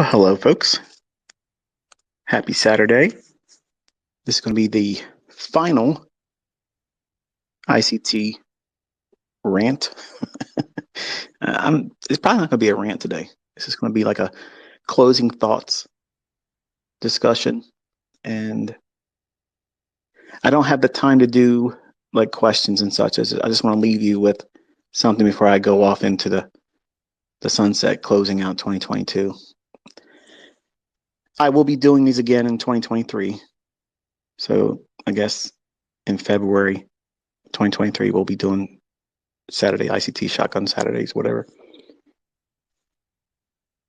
Well, hello, folks. Happy Saturday. This is going to be the final ICT rant. It's probably not going to be a rant today. This is going to be like a closing thoughts discussion. And I don't have the time to do like questions and such. I just want to leave you with something before I go off into the sunset, closing out 2022. I will be doing these again in 2023. So I guess in February 2023, we'll be doing Saturday ICT shotgun Saturdays, whatever.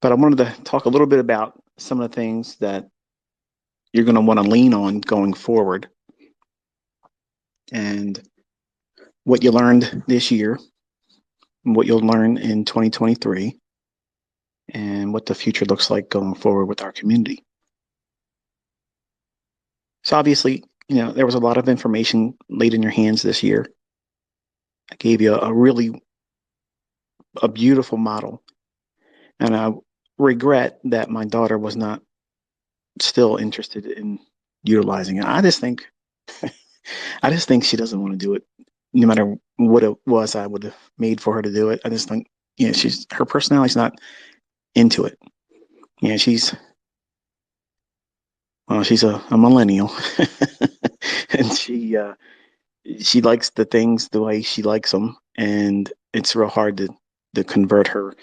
But I wanted to talk a little bit about some of the things that you're going to want to lean on going forward and what you learned this year, what you'll learn in 2023, and what the future looks like going forward with our community. So obviously, there was a lot of information laid in your hands this year. I gave you a beautiful model, and I regret that my daughter was not still interested in utilizing it. I just think she doesn't want to do it. No matter what it was I would have made for her to do it. I just think, her personality's not into it. She's a millennial, and she likes the things the way she likes them, and it's real hard to convert her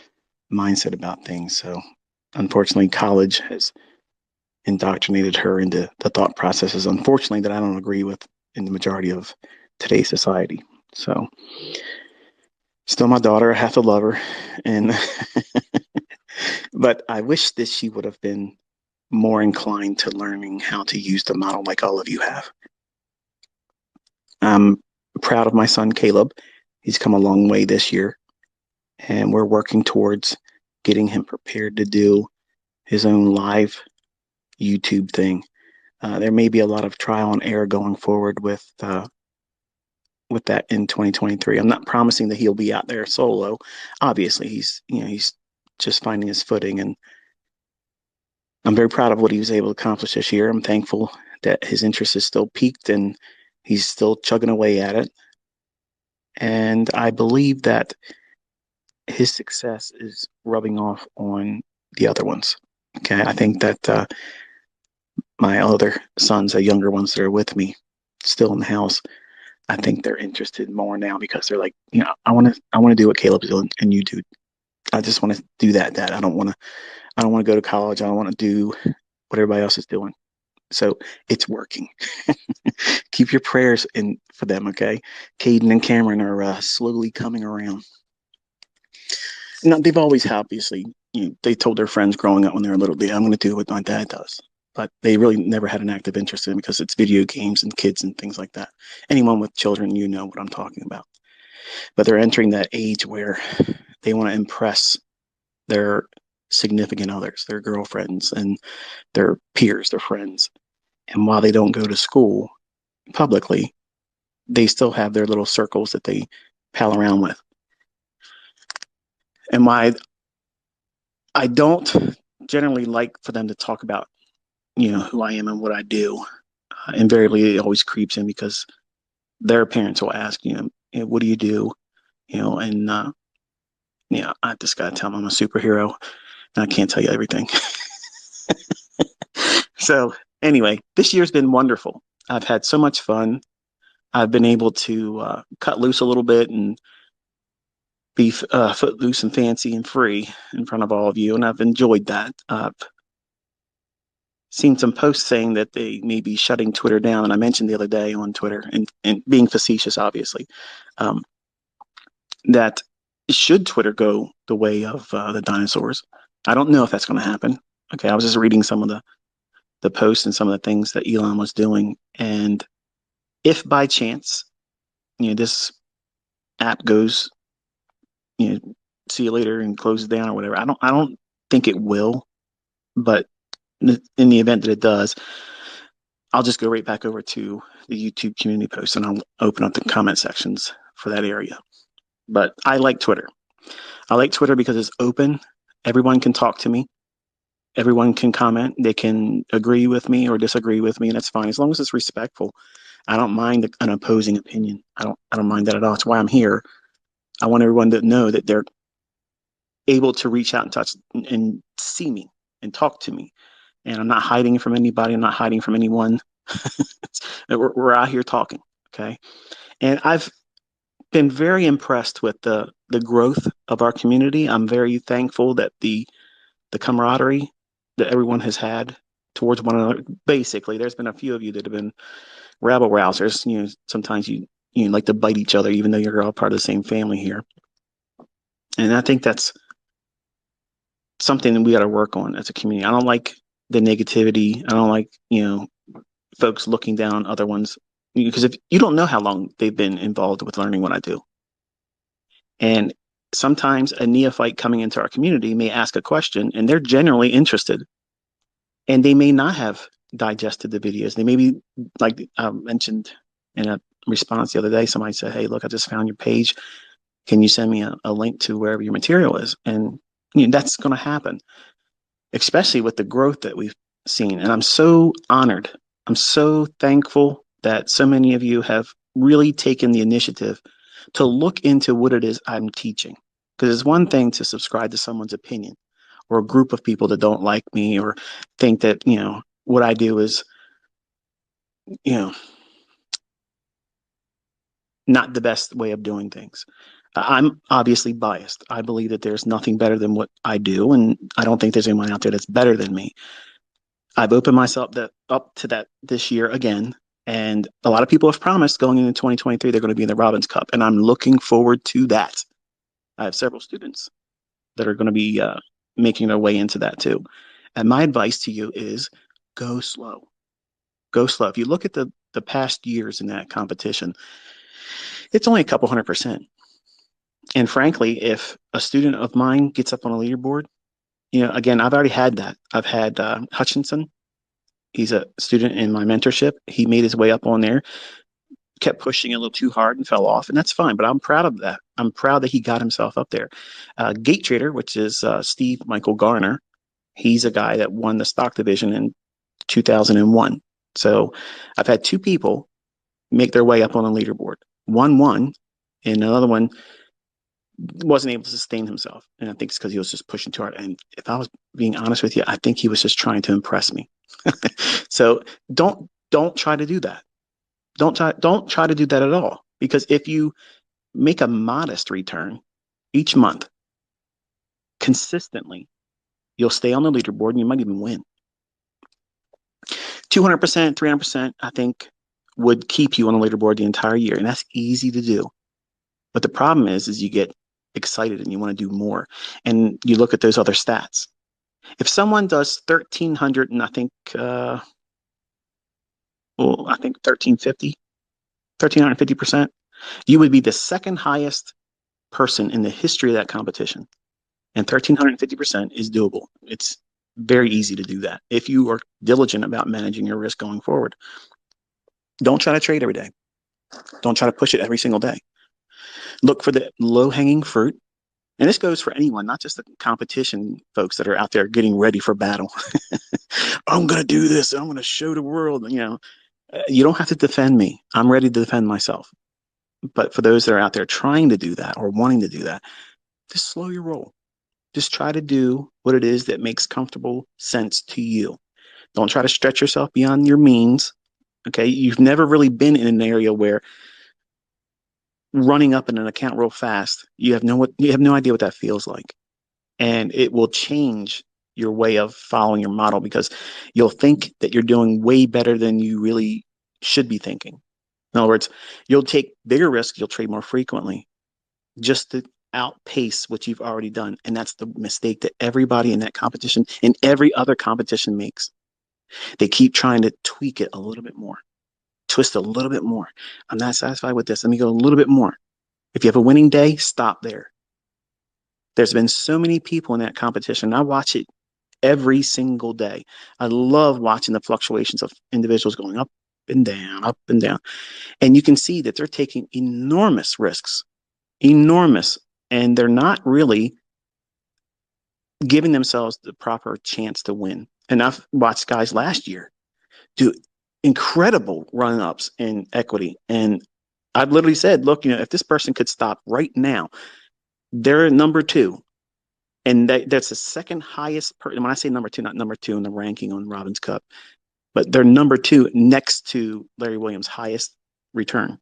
mindset about things. So, unfortunately, college has indoctrinated her into the thought processes, unfortunately, that I don't agree with in the majority of today's society. So, still my daughter. I have to love her, and but I wish that she would have been more inclined to learning how to use the model like all of you have. I'm proud of my son Caleb. He's come a long way this year, and we're working towards getting him prepared to do his own live YouTube thing. There may be a lot of trial and error going forward with that in 2023. I'm not promising that he'll be out there solo. Obviously, he's just finding his footing, and I'm very proud of what he was able to accomplish this year. I'm thankful that his interest is still peaked and he's still chugging away at it. And I believe that his success is rubbing off on the other ones. Okay, I think that my other sons, the younger ones that are with me, still in the house, I think they're interested more now because they're like, I want to do what Caleb's doing, and you do. I just want to do that. Dad, I don't want to go to college. I don't want to do what everybody else is doing. So it's working. Keep your prayers in for them, okay? Caden and Cameron are slowly coming around. Now, they've always obviously, they told their friends growing up when they were little, I'm going to do what my dad does. But they really never had an active interest in it because it's video games and kids and things like that. Anyone with children, you know what I'm talking about. But they're entering that age where they want to impress their significant others, their girlfriends and their peers, their friends. And while they don't go to school publicly, they still have their little circles that they pal around with. And why I don't generally like for them to talk about, who I am and what I do. Invariably, it always creeps in because their parents will ask, what do you do? And I just got to tell them I'm a superhero and I can't tell you everything. So anyway, this year's been wonderful. I've had so much fun. I've been able to cut loose a little bit and be footloose and fancy and free in front of all of you, and I've enjoyed that. I've seen some posts saying that they may be shutting Twitter down, and I mentioned the other day on Twitter, and being facetious, obviously, um, that should Twitter go the way of the dinosaurs, I don't know if that's going to happen. Okay, I was just reading some of the posts and some of the things that Elon was doing, and if by chance, this app goes, see you later and closes down or whatever. I don't think it will, but in the event that it does, I'll just go right back over to the YouTube community post and I'll open up the comment sections for that area. But I like Twitter. I like Twitter because it's open. Everyone can talk to me. everyone can comment. They can agree with me or disagree with me, and that's fine as long as it's respectful. I don't mind an opposing opinion. I don't mind that at all. That's why I'm here. I want everyone to know that they're able to reach out and touch and see me and talk to me. And I'm not hiding from anybody. I'm not hiding from anyone. we're out here talking. Okay. And I've been very impressed with the growth of our community. I'm very thankful that the camaraderie that everyone has had towards one another. Basically, there's been a few of you that have been rabble rousers. Sometimes you like to bite each other, even though you're all part of the same family here. And I think that's something that we got to work on as a community. I don't like the negativity. I don't like folks looking down on other ones, because if you don't know how long they've been involved with learning what I do. And sometimes a neophyte coming into our community may ask a question and they're generally interested, and they may not have digested the videos. They may be, like I mentioned in a response the other day, somebody said, "Hey, look, I just found your page. Can you send me a link to wherever your material is?" And that's going to happen, especially with the growth that we've seen. And I'm so honored. I'm so thankful that so many of you have really taken the initiative to look into what it is I'm teaching. Because it's one thing to subscribe to someone's opinion or a group of people that don't like me or think that, what I do is, you know, not the best way of doing things. I'm obviously biased. I believe that there's nothing better than what I do, and I don't think there's anyone out there that's better than me. I've opened myself up to that this year again, and a lot of people have promised going into 2023 they're going to be in the Robbins Cup, and I'm looking forward to that. I have several students that are going to be making their way into that too. And my advice to you is go slow. Go slow. If you look at the past years in that competition, it's only a couple 100%. And frankly, if a student of mine gets up on a leaderboard, again, I've already had that. I've had Hutchinson. He's a student in my mentorship. He made his way up on there, kept pushing a little too hard and fell off, and that's fine. But I'm proud of that. I'm proud that he got himself up there. Gate Trader, which is Steve Michael Garner, he's a guy that won the stock division in 2001. So I've had two people make their way up on a leaderboard. One won, and another one wasn't able to sustain himself. And I think it's because he was just pushing too hard. And if I was being honest with you, I think he was just trying to impress me. So don't try to do that. Don't try to do that at all. Because if you make a modest return each month consistently, you'll stay on the leaderboard and you might even win. 200%, 300%, I think, would keep you on the leaderboard the entire year. And that's easy to do. But the problem is you get excited and you want to do more. And you look at those other stats. If someone does 1,300 and I think 1,350, 1,350%, you would be the second highest person in the history of that competition. And 1,350% is doable. It's very easy to do that if you are diligent about managing your risk going forward. Don't try to trade every day. Don't try to push it every single day. Look for the low-hanging fruit. And this goes for anyone, not just the competition folks that are out there getting ready for battle. I'm going to do this. I'm going to show the world. You don't have to defend me. I'm ready to defend myself. But for those that are out there trying to do that or wanting to do that, just slow your roll. Just try to do what it is that makes comfortable sense to you. Don't try to stretch yourself beyond your means. Okay. You've never really been in an area where running up in an account real fast, you have no idea what that feels like. And it will change your way of following your model because you'll think that you're doing way better than you really should be thinking. In other words, you'll take bigger risks, you'll trade more frequently just to outpace what you've already done. And that's the mistake that everybody in that competition and every other competition makes. They keep trying to tweak it a little bit more, twist a little bit more. I'm not satisfied with this. Let me go a little bit more. If you have a winning day, stop there. There's been so many people in that competition. I watch it every single day. I love watching the fluctuations of individuals going up and down, up and down. And you can see that they're taking enormous risks, enormous, and they're not really giving themselves the proper chance to win. And I've watched guys last year do incredible run ups in equity. And I've literally said, look, if this person could stop right now, they're number two. And that's the second highest. When I say number two, not number two in the ranking on Robin's Cup, but they're number two next to Larry Williams' highest return.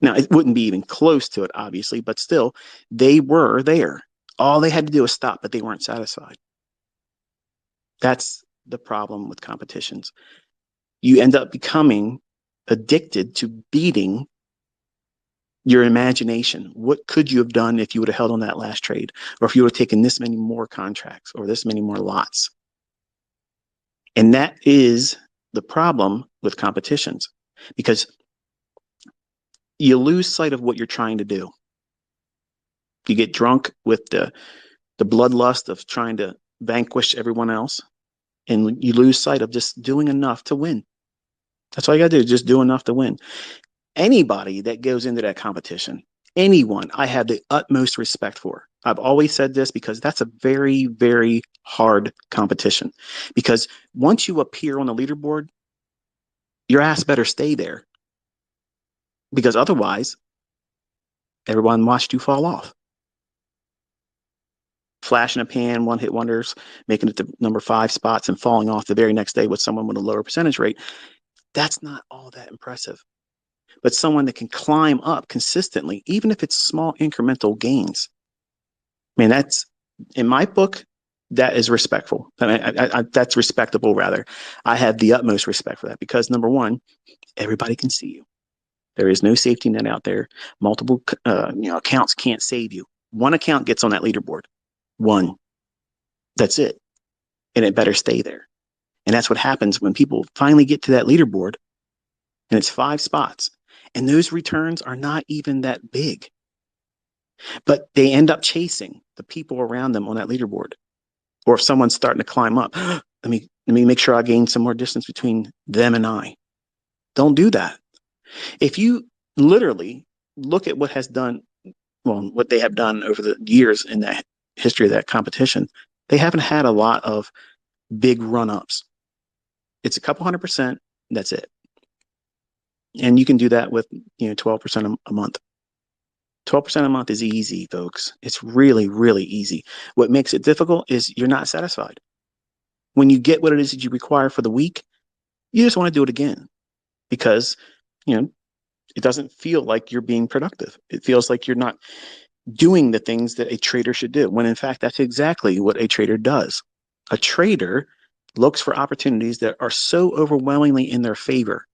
Now, it wouldn't be even close to it, obviously, but still, they were there. All they had to do was stop, but they weren't satisfied. That's the problem with competitions. You end up becoming addicted to beating your imagination. What could you have done if you would have held on that last trade, or if you would have taken this many more contracts or this many more lots? And that is the problem with competitions, because you lose sight of what you're trying to do. You get drunk with the bloodlust of trying to vanquish everyone else, and you lose sight of just doing enough to win. That's all you got to do, just do enough to win. Anybody that goes into that competition, anyone, I have the utmost respect for. I've always said this because that's a very, very hard competition. Because once you appear on the leaderboard, your ass better stay there. Because otherwise, everyone watched you fall off. Flash in a pan, one hit wonders, making it to number 5 spots and falling off the very next day with someone with a lower percentage rate. That's not all that impressive. But someone that can climb up consistently, even if it's small incremental gains. Man, that's, in my book, that is respectful. That's respectable, rather. I have the utmost respect for that because, number one, everybody can see you. There is no safety net out there. Multiple accounts can't save you. One account gets on that leaderboard. One. That's it. And it better stay there. And that's what happens when people finally get to that leaderboard, and it's 5 spots. And those returns are not even that big. But they end up chasing the people around them on that leaderboard. Or if someone's starting to climb up, let me make sure I gain some more distance between them and I. Don't do that. If you literally look at what they have done over the years in that history of that competition, they haven't had a lot of big run-ups. It's a couple 100%. That's it. And you can do that with 12% a month. 12% a month is easy, folks. It's really, really easy. What makes it difficult is you're not satisfied. When you get what it is that you require for the week, you just want to do it again because, it doesn't feel like you're being productive. It feels like you're not doing the things that a trader should do, when in fact, that's exactly what a trader does. A trader looks for opportunities that are so overwhelmingly in their favor,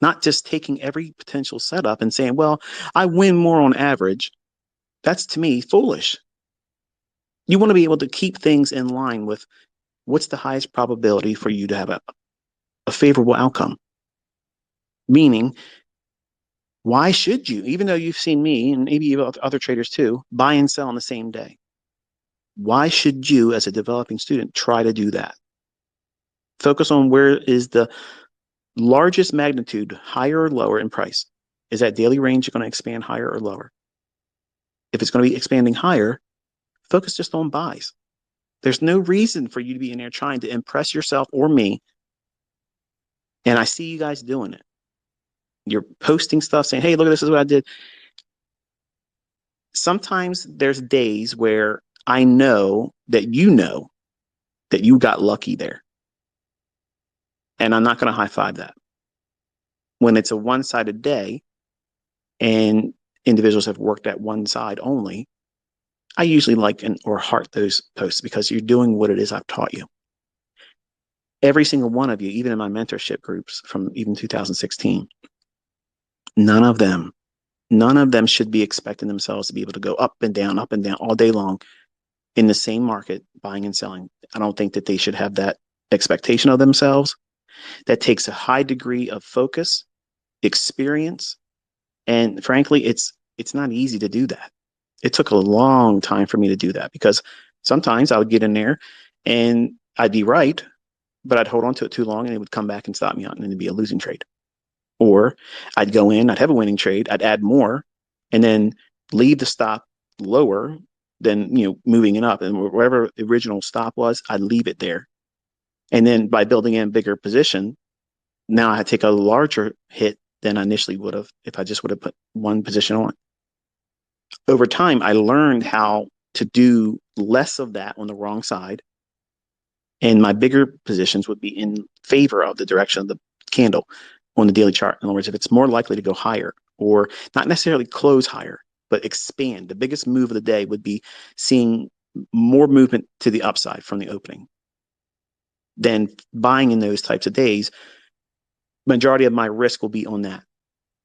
not just taking every potential setup and saying, well, I win more on average. That's, to me, foolish. You want to be able to keep things in line with what's the highest probability for you to have a favorable outcome. Meaning, why should you, even though you've seen me and maybe other traders too, buy and sell on the same day? Why should you, as a developing student, try to do that? Focus on where is the largest magnitude, higher or lower in price. Is that daily range going to expand higher or lower? If it's going to be expanding higher, focus just on buys. There's no reason for you to be in there trying to impress yourself or me. And I see you guys doing it. You're posting stuff saying, hey, look, this is what I did. Sometimes there's days where I know that you got lucky there. And I'm not going to high five that. When it's a one-sided day and individuals have worked at one side only, I usually like or heart those posts because you're doing what it is I've taught you. Every single one of you, even in my mentorship groups from even 2016, none of them should be expecting themselves to be able to go up and down all day long in the same market, buying and selling. I don't think that they should have that expectation of themselves. That takes a high degree of focus, experience, and frankly, it's not easy to do that. It took a long time for me to do that because sometimes I would get in there and I'd be right, but I'd hold on to it too long and it would come back and stop me out and it'd be a losing trade. Or I'd go in, I'd have a winning trade, I'd add more, and then leave the stop lower then moving it up, and wherever the original stop was, I'd leave it there. And then by building in a bigger position, now I take a larger hit than I initially would have if I just would have put one position on. Over time, I learned how to do less of that on the wrong side, and my bigger positions would be in favor of the direction of the candle on the daily chart. In other words, if it's more likely to go higher, or not necessarily close higher, but expand. The biggest move of the day would be seeing more movement to the upside from the opening. Then buying in those types of days, majority of my risk will be on that.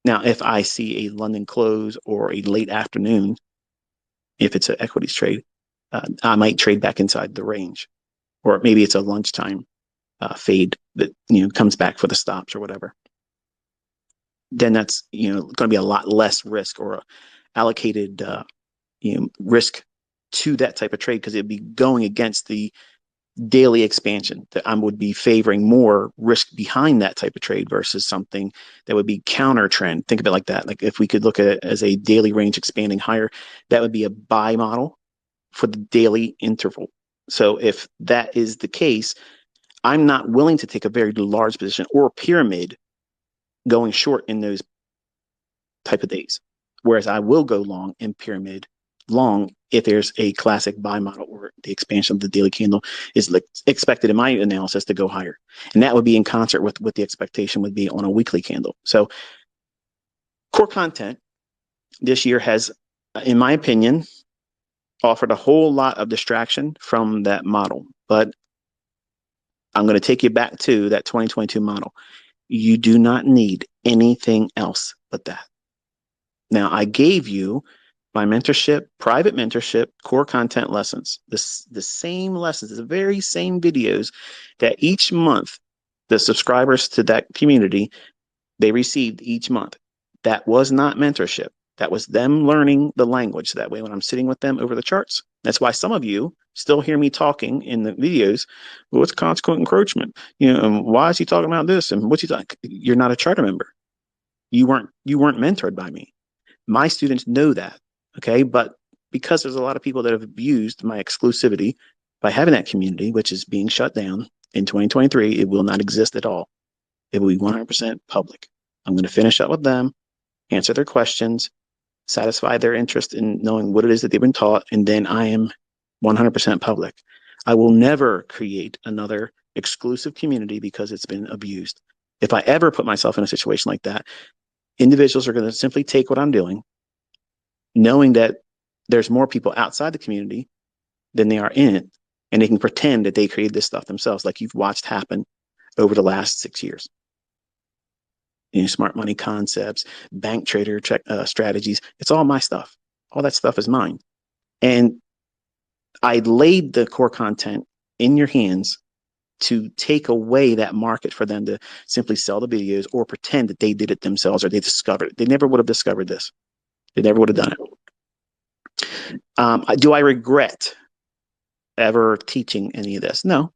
Now, if I see a London close or a late afternoon, if it's an equities trade, I might trade back inside the range, or maybe it's a lunchtime fade that comes back for the stops or whatever. Then that's going to be a lot less risk, or allocated risk to that type of trade, because it'd be going against the daily expansion. That I would be favoring more risk behind that type of trade versus something that would be counter trend. Think of it like that. Like if we could look at it as a daily range expanding higher, that would be a buy model for the daily interval. So if that is the case, I'm not willing to take a very large position or pyramid going short in those type of days. Whereas I will go long in pyramid long if there's a classic buy model, or the expansion of the daily candle is expected in my analysis to go higher. And that would be in concert with what the expectation would be on a weekly candle. So core content this year has, in my opinion, offered a whole lot of distraction from that model. But I'm going to take you back to that 2022 model. You do not need anything else but that. Now, I gave you my mentorship, private mentorship, core content lessons. The same lessons, the very same videos that each month the subscribers to that community, they received each month. That was not mentorship. That was them learning the language. That way, when I'm sitting with them over the charts, that's why some of you still hear me talking in the videos. Well, what's consequent encroachment? And why is he talking about this? And what's he talking? You're not a charter member. You weren't mentored by me. My students know that. Okay. But because there's a lot of people that have abused my exclusivity by having that community, which is being shut down in 2023, it will not exist at all. It will be 100% public. I'm going to finish up with them, answer their questions, satisfy their interest in knowing what it is that they've been taught, and then I am 100% public. I will never create another exclusive community because it's been abused. If I ever put myself in a situation like that, individuals are going to simply take what I'm doing, knowing that there's more people outside the community than they are in it, and they can pretend that they created this stuff themselves, like you've watched happen over the last 6 years. Smart money concepts, bank trader strategies. It's all my stuff. All that stuff is mine. And I laid the core content in your hands to take away that market for them to simply sell the videos or pretend that they did it themselves or they discovered it. They never would have discovered this. They never would have done it. Do I regret ever teaching any of this? No.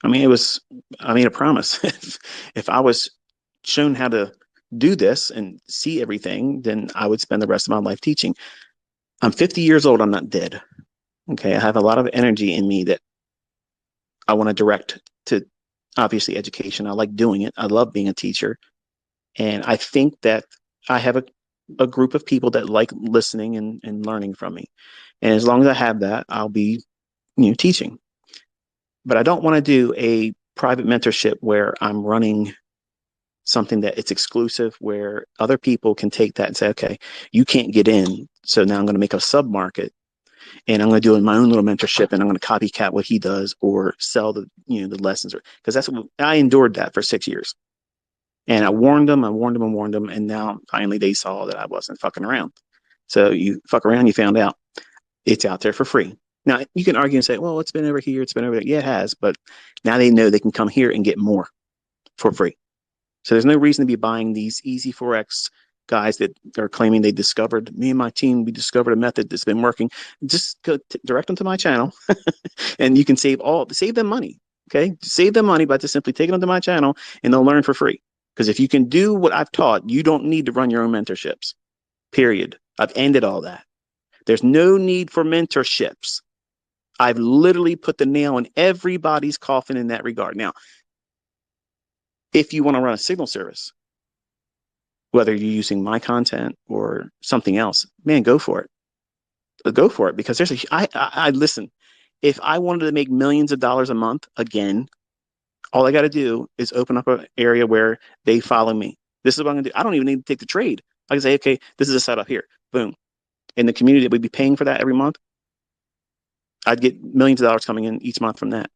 I made a promise. If I was shown how to do this and see everything, then I would spend the rest of my life teaching. I'm 50 years old. I'm not dead. Okay. I have a lot of energy in me that I want to direct to, obviously, education. I like doing it. I love being a teacher. And I think that I have a group of people that like listening and learning from me. And as long as I have that, I'll be, teaching. But I don't want to do a private mentorship where I'm running something that it's exclusive, where other people can take that and say, okay, you can't get in. So now I'm going to make a sub market and I'm going to do my own little mentorship and I'm going to copycat what he does or sell the lessons, because that's what I endured that for 6 years. And I warned them. And now finally they saw that I wasn't fucking around. So you fuck around, you found out. It's out there for free. Now you can argue and say, well, it's been over here. It's been over there. Yeah, it has. But now they know they can come here and get more for free. So there's no reason to be buying these easy Forex guys that are claiming they discovered, me and my team, we discovered a method that's been working. Just go direct them to my channel and you can save them money. Okay. Save them money by just simply taking them to my channel and they'll learn for free. Because if you can do what I've taught, you don't need to run your own mentorships, period. I've ended all that. There's no need for mentorships. I've literally put the nail in everybody's coffin in that regard. Now, if you want to run a signal service, whether you're using my content or something else, man, go for it. Go for it, because I listen. If I wanted to make millions of dollars a month again, all I got to do is open up an area where they follow me. This is what I'm going to do. I don't even need to take the trade. I can say, okay, this is a setup here. Boom. In the community that would be paying for that every month, I'd get millions of dollars coming in each month from that.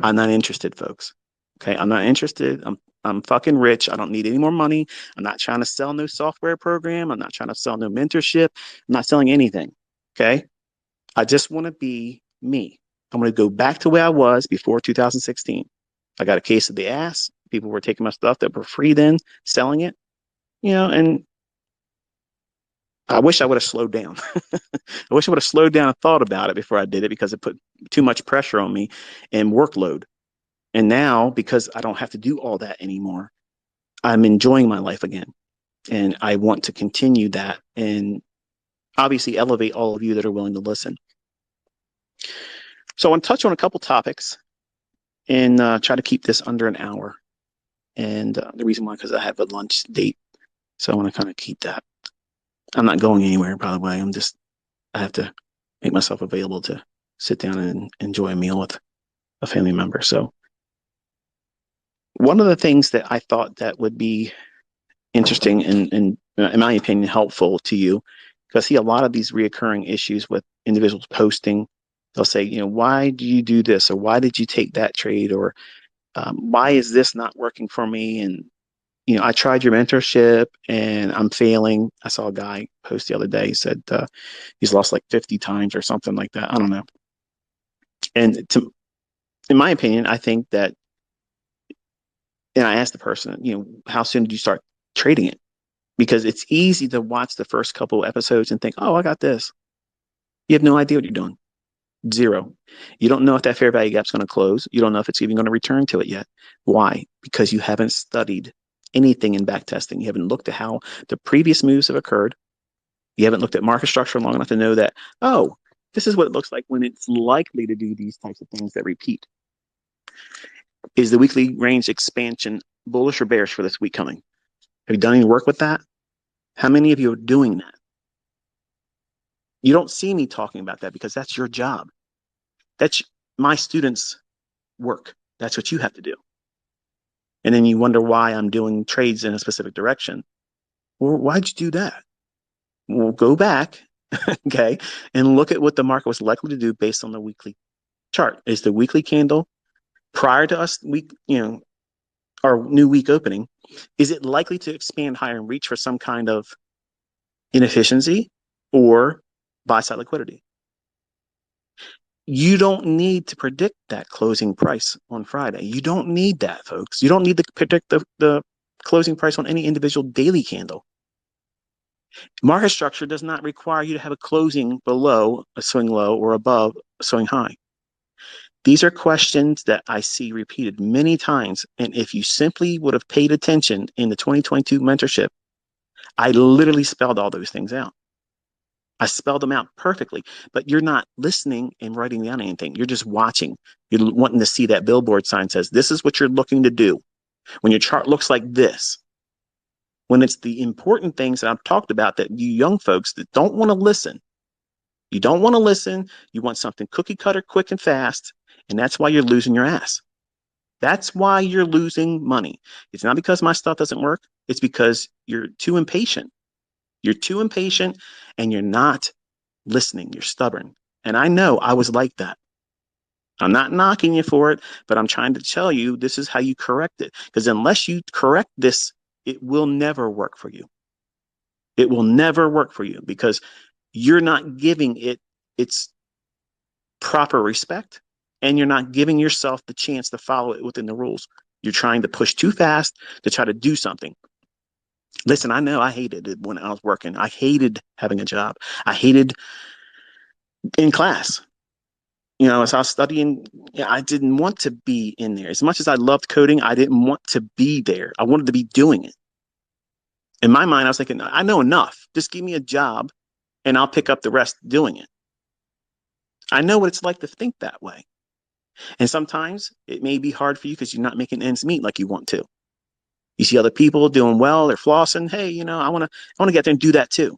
I'm not interested, folks. Okay, I'm not interested. I'm fucking rich. I don't need any more money. I'm not trying to sell no software program. I'm not trying to sell no mentorship. I'm not selling anything. Okay, I just want to be me. I'm going to go back to where I was before 2016. I got a case of the ass. People were taking my stuff that were free then, selling it, and I wish I would have slowed down. I wish I would have slowed down and thought about it before I did it, because it put too much pressure on me and workload. And now, because I don't have to do all that anymore, I'm enjoying my life again. And I want to continue that and obviously elevate all of you that are willing to listen. So I want to touch on a couple topics and try to keep this under an hour. And the reason why, because I have a lunch date. So I want to kind of keep that. I'm not going anywhere, by the way. I have to make myself available to sit down and enjoy a meal with a family member. So one of the things that I thought that would be interesting and in my opinion, helpful to you, because I see a lot of these reoccurring issues with individuals posting. They'll say, why do you do this? Or why did you take that trade? Or why is this not working for me? And, I tried your mentorship and I'm failing. I saw a guy post the other day. He said he's lost like 50 times or something like that. I don't know. And in my opinion, I think that, and I asked the person, how soon did you start trading it? Because it's easy to watch the first couple episodes and think, oh, I got this. You have no idea what you're doing. Zero. You don't know if that fair value gap is going to close. You don't know if it's even going to return to it yet. Why? Because you haven't studied anything in back testing. You haven't looked at how the previous moves have occurred. You haven't looked at market structure long enough to know that, oh, this is what it looks like when it's likely to do these types of things that repeat. Is the weekly range expansion bullish or bearish for this week coming? Have you done any work with that? How many of you are doing that? You don't see me talking about that because that's your job. That's my students' work. That's what you have to do. And then you wonder why I'm doing trades in a specific direction. Well, why'd you do that? Well, go back, okay, and look at what the market was likely to do based on the weekly chart. Is the weekly candle prior to us our new week opening, is it likely to expand higher and reach for some kind of inefficiency or buy side liquidity? You don't need to predict that closing price on Friday. You don't need that, folks. You don't need to predict the closing price on any individual daily candle. Market structure does not require you to have a closing below a swing low or above a swing high. These are questions that I see repeated many times. And if you simply would have paid attention in the 2022 mentorship, I literally spelled all those things out. I spelled them out perfectly, but you're not listening and writing down anything. You're just watching. You're wanting to see that billboard sign says, this is what you're looking to do. When your chart looks like this, when it's the important things that I've talked about that you young folks that don't want to listen, you don't want to listen. You want something cookie cutter, quick and fast. And that's why you're losing your ass. That's why you're losing money. It's not because my stuff doesn't work. It's because you're too impatient. You're too impatient and you're not listening. You're stubborn. And I know I was like that. I'm not knocking you for it, but I'm trying to tell you this is how you correct it. Because unless you correct this, it will never work for you. It will never work for you because you're not giving it its proper respect and you're not giving yourself the chance to follow it within the rules. You're trying to push too fast to try to do something. Listen, I know I hated it when I was working. I hated having a job. I hated in class. As I was studying, I didn't want to be in there. As much as I loved coding, I didn't want to be there. I wanted to be doing it. In my mind, I was thinking, I know enough. Just give me a job and I'll pick up the rest doing it. I know what it's like to think that way. And sometimes it may be hard for you because you're not making ends meet like you want to. You see other people doing well, they're flossing. Hey, I want to get there and do that too.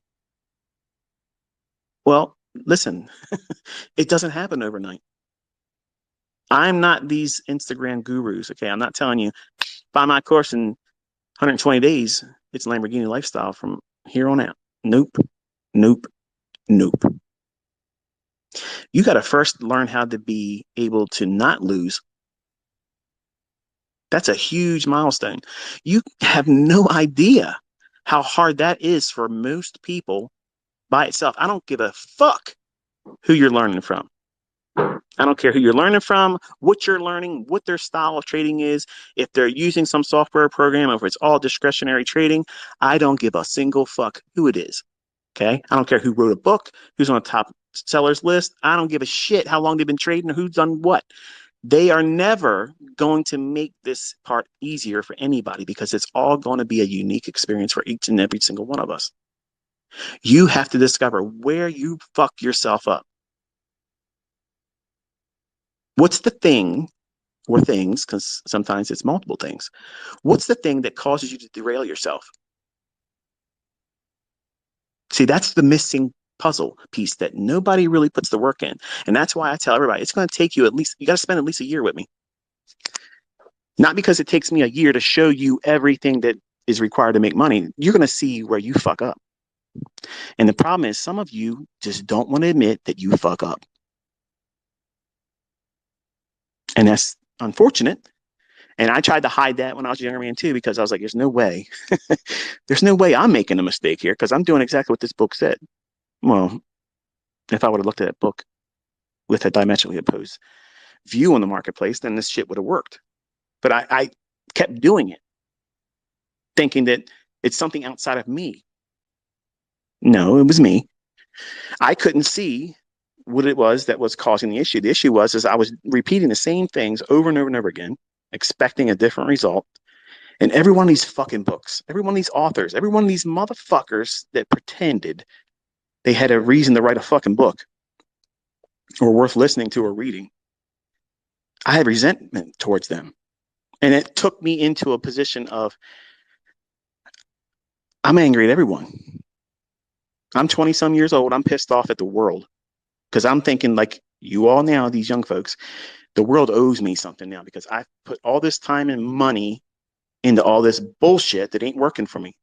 Well, listen, it doesn't happen overnight. I'm not these Instagram gurus. Okay. I'm not telling you buy my course in 120 days. It's Lamborghini lifestyle from here on out. Nope. Nope. Nope. You got to first learn how to be able to not lose. That's a huge milestone. You have no idea how hard that is for most people by itself. I don't give a fuck who you're learning from. I don't care who you're learning from, what you're learning, what their style of trading is, if they're using some software program, or if it's all discretionary trading. I don't give a single fuck who it is. Okay. I don't care who wrote a book, who's on the top sellers list. I don't give a shit how long they've been trading or who's done what. They are never going to make this part easier for anybody because it's all going to be a unique experience for each and every single one of us. You have to discover where you fuck yourself up. What's the thing or things, because sometimes it's multiple things. What's the thing that causes you to derail yourself? See, that's the missing puzzle piece that nobody really puts the work in. And that's why I tell everybody it's going to take you you got to spend at least a year with me. Not because it takes me a year to show you everything that is required to make money. You're going to see where you fuck up. And the problem is some of you just don't want to admit that you fuck up. And that's unfortunate. And I tried to hide that when I was a younger man too, because I was like, there's no way. There's no way I'm making a mistake here because I'm doing exactly what this book said. Well, if I would have looked at that book with a diametrically opposed view on the marketplace, then this shit would have worked. But I kept doing it, thinking that it's something outside of me. No, it was me. I couldn't see what it was that was causing the issue. The issue was is I was repeating the same things over and over and over again, expecting a different result. And every one of these fucking books, every one of these authors, every one of these motherfuckers that pretended they had a reason to write a fucking book or worth listening to or reading, I had resentment towards them. And it took me into a position of, I'm angry at everyone. I'm 20 some years old. I'm pissed off at the world because I'm thinking like you all now, these young folks, the world owes me something now because I've put all this time and money into all this bullshit that ain't working for me.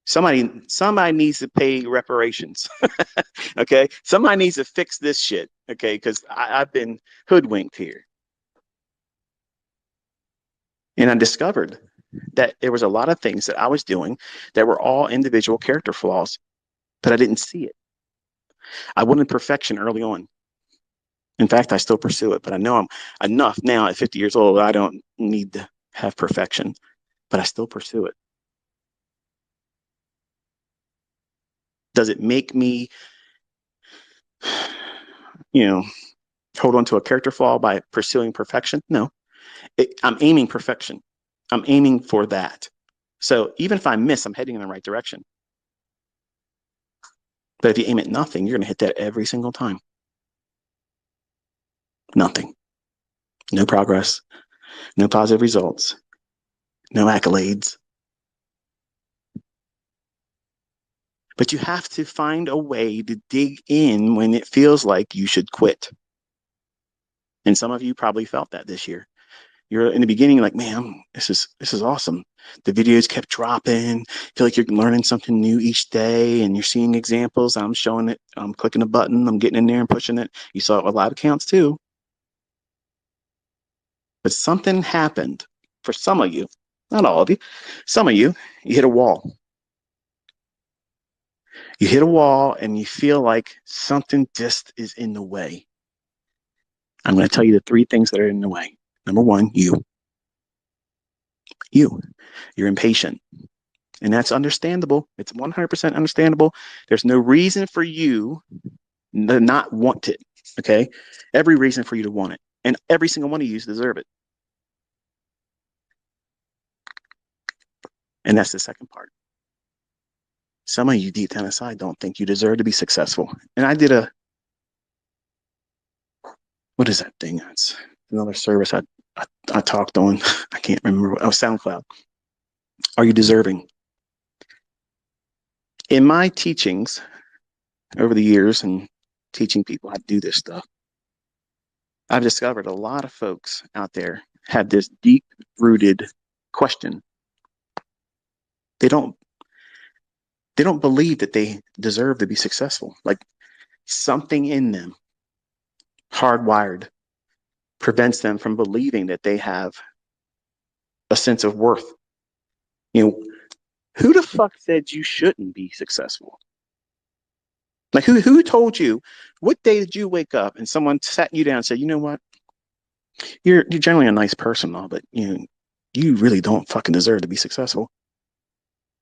Somebody needs to pay reparations. Okay. Somebody needs to fix this shit. Okay. Because I've been hoodwinked here. And I discovered that there was a lot of things that I was doing that were all individual character flaws, but I didn't see it. I wanted perfection early on. In fact, I still pursue it, but I know I'm enough now at 50 years old. I don't need to have perfection, but I still pursue it. Does it make me, you know, hold on to a character flaw by pursuing perfection? No, I'm aiming perfection. I'm aiming for that. So even if I miss, I'm heading in the right direction. But if you aim at nothing, you're going to hit that every single time. Nothing. No progress. No positive results. No accolades. But you have to find a way to dig in when it feels like you should quit. And some of you probably felt that this year. You're in the beginning like, man, this is awesome. The videos kept dropping. Feel like you're learning something new each day and you're seeing examples. I'm showing it. I'm clicking a button. I'm getting in there and pushing it. You saw it with live accounts too. But something happened for some of you, not all of you. Some of you, you hit a wall. You hit a wall and you feel like something just is in the way. I'm going to tell you the three things that are in the way. Number one, you. You're impatient. And that's understandable. It's 100% understandable. There's no reason for you to not want it. Okay. Every reason for you to want it. And every single one of you deserve it. And that's the second part. some of you deep down inside don't think you deserve to be successful. And I did what is that thing? It's another service I talked on. I can't remember. Oh, SoundCloud. Are you deserving? In my teachings over the years and teaching people how to do this stuff, I've discovered a lot of folks out there have this deep rooted question. They don't believe that they deserve to be successful. Like something in them, hardwired, prevents them from believing that they have a sense of worth. You know, who the fuck said you shouldn't be successful? Like who told you? What day did you wake up and someone sat you down and said, you know what? You're generally a nice person, all, but you really don't fucking deserve to be successful.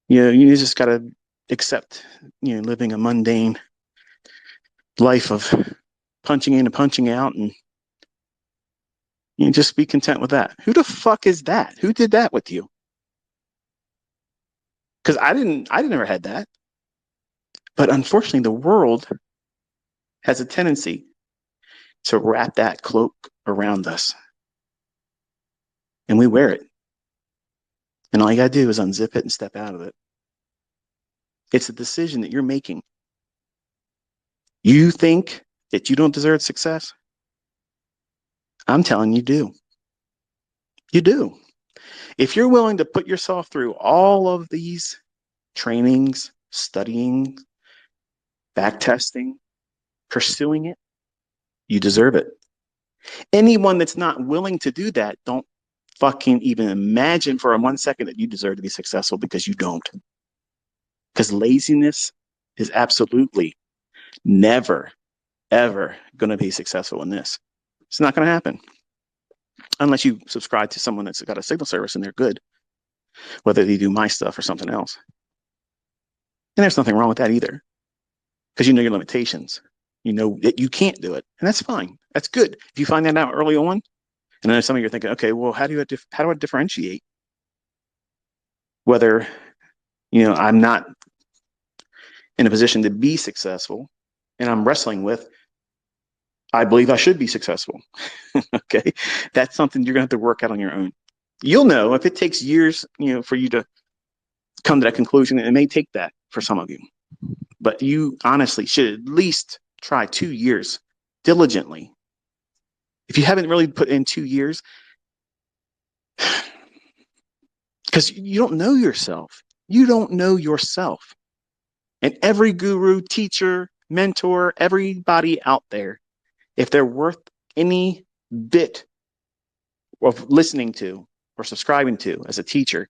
You just gotta accept living a mundane life of punching in and punching out, and just be content with that. Who the fuck is that? Who did that with you? Because I never had that. But unfortunately, the world has a tendency to wrap that cloak around us. And we wear it. And all you got to do is unzip it and step out of it. It's a decision that you're making. You think that you don't deserve success? I'm telling you, do. You do. If you're willing to put yourself through all of these trainings, studying, back testing, pursuing it, you deserve it. Anyone that's not willing to do that, don't fucking even imagine for 1 second that you deserve to be successful, because you don't. Because laziness is absolutely never, ever going to be successful in this. It's not going to happen unless you subscribe to someone that's got a signal service and they're good, whether they do my stuff or something else. And there's nothing wrong with that either, because you know your limitations. You know that you can't do it, and that's fine. That's good. If you find that out early on, and then some of you are thinking, okay, well, how do I differentiate whether I'm not in a position to be successful, and I'm wrestling with, I believe I should be successful. Okay, that's something you're gonna have to work out on your own. You'll know if it takes years, for you to come to that conclusion. It may take that for some of you, but you honestly should at least try 2 years diligently. If you haven't really put in 2 years, because you don't know yourself. You don't know yourself. And every guru, teacher, mentor, everybody out there, if they're worth any bit of listening to or subscribing to as a teacher,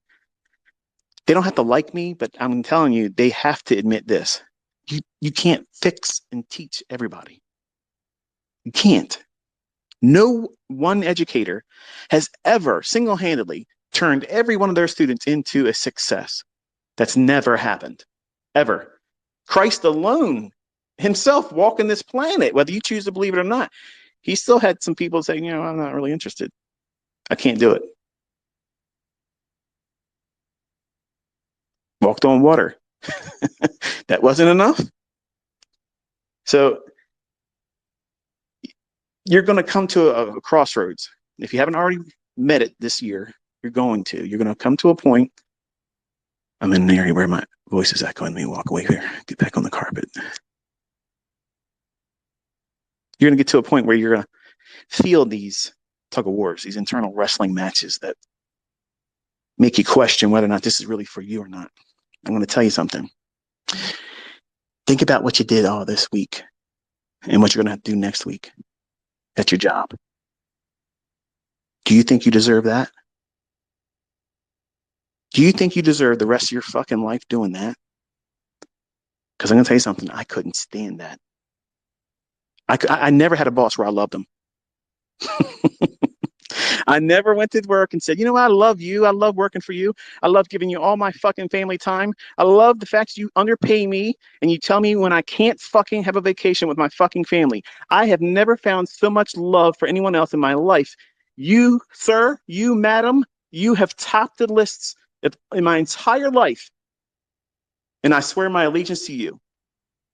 they don't have to like me, but I'm telling you, they have to admit this. You can't fix and teach everybody. You can't. No one educator has ever single-handedly turned every one of their students into a success. That's never happened, ever. Christ alone himself walking this planet, whether you choose to believe it or not, he still had some people saying, I'm not really interested. I can't do it. Walked on water. That wasn't enough. So you're going to come to a crossroads. If you haven't already met it this year, you're going to come to a point. I'm in an area where my voice is echoing. Let me walk away here, get back on the carpet. You're going to get to a point where you're going to feel these tug of wars, these internal wrestling matches that make you question whether or not this is really for you or not. I'm going to tell you something. Think about what you did all this week and what you're going to have to do next week at your job. Do you think you deserve that? Do you think you deserve the rest of your fucking life doing that? Because I'm going to tell you something. I couldn't stand that. I never had a boss where I loved them. I never went to work and said, I love you. I love working for you. I love giving you all my fucking family time. I love the fact that you underpay me and you tell me when I can't fucking have a vacation with my fucking family. I have never found so much love for anyone else in my life. You, sir, you, madam, you have topped the lists in my entire life. and I swear my allegiance to you.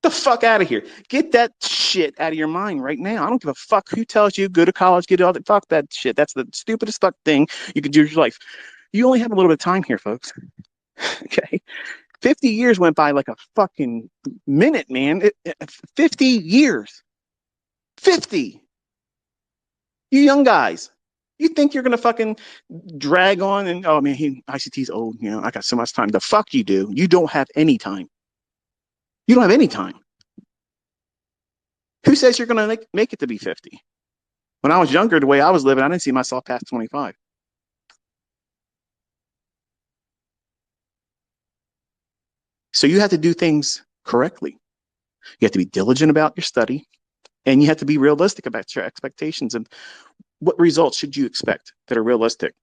The fuck out of here. Get that shit out of your mind right now. I don't give a fuck who tells you go to college, get all that. Fuck that shit. That's the stupidest fuck thing you could do with your life. You only have a little bit of time here, folks. Okay. 50 years went by like a fucking minute, man. 50 years. 50. You young guys. You think you're gonna fucking drag on and oh man, ICT's old, I got so much time. The fuck you do. You don't have any time. You don't have any time. Who says you're gonna make it to be 50? When I was younger, the way I was living, I didn't see myself past 25. So you have to do things correctly. You have to be diligent about your study, and you have to be realistic about your expectations and what results should you expect that are realistic.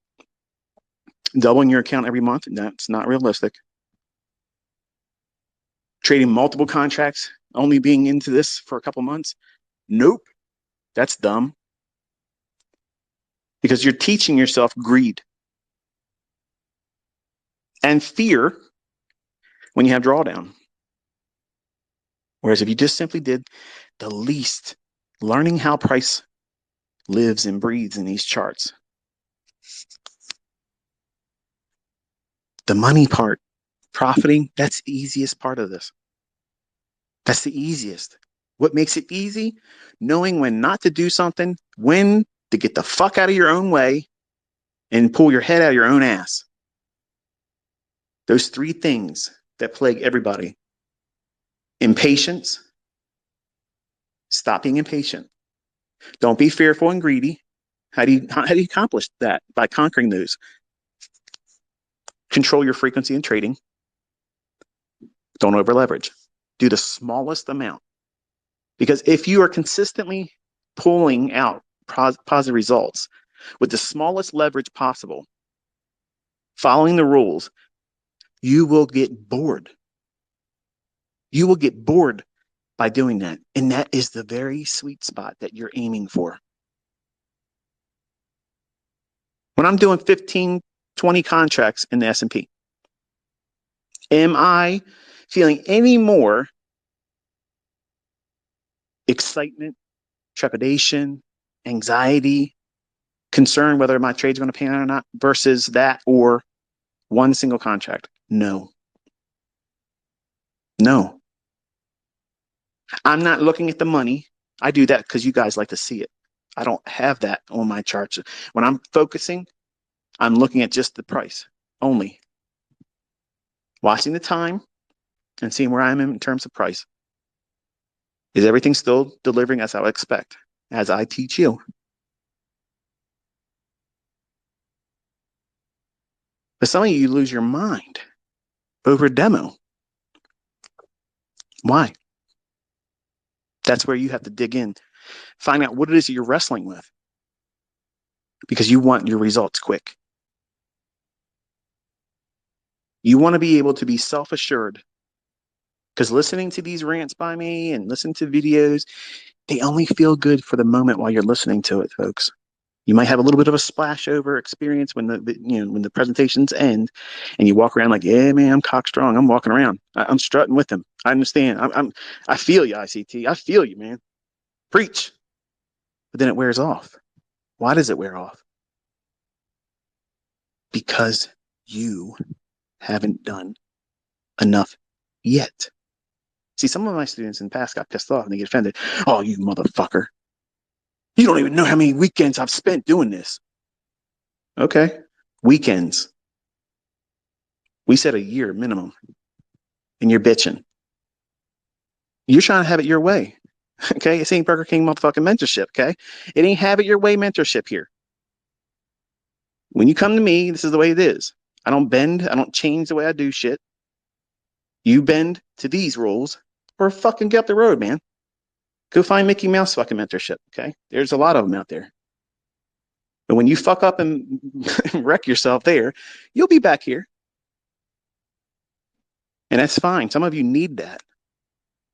Doubling your account every month, that's not realistic. Trading multiple contracts, only being into this for a couple months, nope, that's dumb. Because you're teaching yourself greed and fear when you have drawdown. Whereas if you just simply did the least, learning how price lives and breathes in these charts, the money part, profiting, that's the easiest part of this. That's the easiest. What makes it easy? Knowing when not to do something, when to get the fuck out of your own way and pull your head out of your own ass. Those three things that plague everybody. Impatience. Stop being impatient. Don't be fearful and greedy. How do you accomplish that? By conquering those. Control your frequency in trading. Don't over leverage. Do the smallest amount. Because if you are consistently pulling out positive results with the smallest leverage possible, following the rules, you will get bored. You will get bored by doing that. And that is the very sweet spot that you're aiming for. When I'm doing 15, 20 contracts in the S&P, am I feeling any more excitement, trepidation, anxiety, concern whether my trade's going to pan out or not versus that or one single contract? No. No. I'm not looking at the money. I do that because you guys like to see it. I don't have that on my charts. When I'm focusing, I'm looking at just the price only. Watching the time and seeing where I'm in terms of price. Is everything still delivering as I would expect, as I teach you? But some of you lose your mind over a demo. Why? That's where you have to dig in. Find out what it is that you're wrestling with. Because you want your results quick. You want to be able to be self-assured. Because listening to these rants by me and listening to videos, they only feel good for the moment while you're listening to it, folks. You might have a little bit of a splash over experience when the presentations end, and you walk around like, yeah, man, I'm cock strong. I'm walking around. I'm strutting with them. I understand. I feel you, ICT. I feel you, man. Preach. But then it wears off. Why does it wear off? Because you haven't done enough yet. See, some of my students in the past got pissed off and they get offended. Oh, you motherfucker. You don't even know how many weekends I've spent doing this. Okay. Weekends. We said a year minimum. And you're bitching. You're trying to have it your way. Okay. It's ain't Burger King motherfucking mentorship. Okay. It ain't have it your way mentorship here. When you come to me, this is the way it is. I don't bend. I don't change the way I do shit. You bend to these rules or fucking get up the road, man. Go find Mickey Mouse fucking mentorship. Okay. There's a lot of them out there. But when you fuck up and wreck yourself there, you'll be back here. And that's fine. Some of you need that.